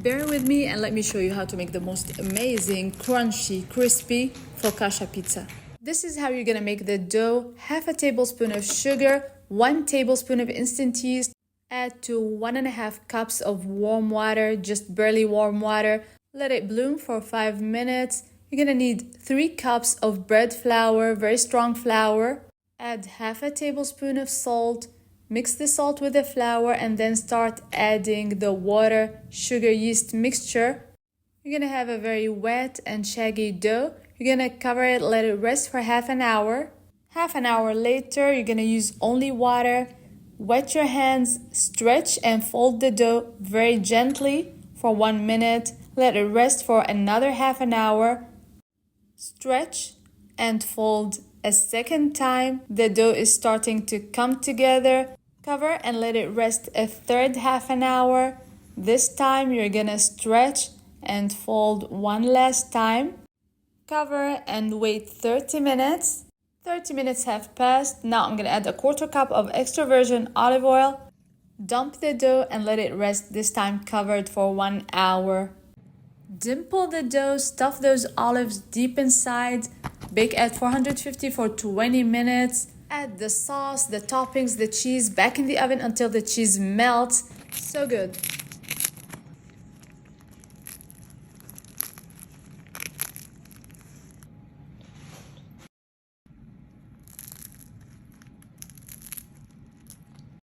Bear with me and let me show you how to make the most amazing, crunchy, crispy focaccia pizza. This is how you're gonna make the dough. Half a tablespoon of sugar, 1 tablespoon of instant yeast, add to 1.5 cups of warm water, just barely warm water. Let it bloom for 5 minutes. You're gonna need 3 cups of bread flour, very strong flour. Add half a tablespoon of salt. Mix the salt with the flour and then start adding the water, sugar, yeast mixture. You're gonna have a very wet and shaggy dough. You're gonna cover it, let it rest for half an hour. Half an hour later, you're gonna use only water. Wet your hands, stretch and fold the dough very gently for 1 minute. Let it rest for another half an hour. Stretch and fold a second time. The dough is starting to come together. Cover and let it rest a third half an hour. This time you're gonna stretch and fold one last time. Cover and wait 30 minutes. 30 minutes have passed. Now I'm gonna add a 1/4 cup of extra virgin olive oil. Dump the dough and let it rest, this time covered for 1 hour. Dimple the dough, stuff those olives deep inside. Bake at 450 for 20 minutes. Add the sauce, the toppings, the cheese back in the oven until the cheese melts. So good.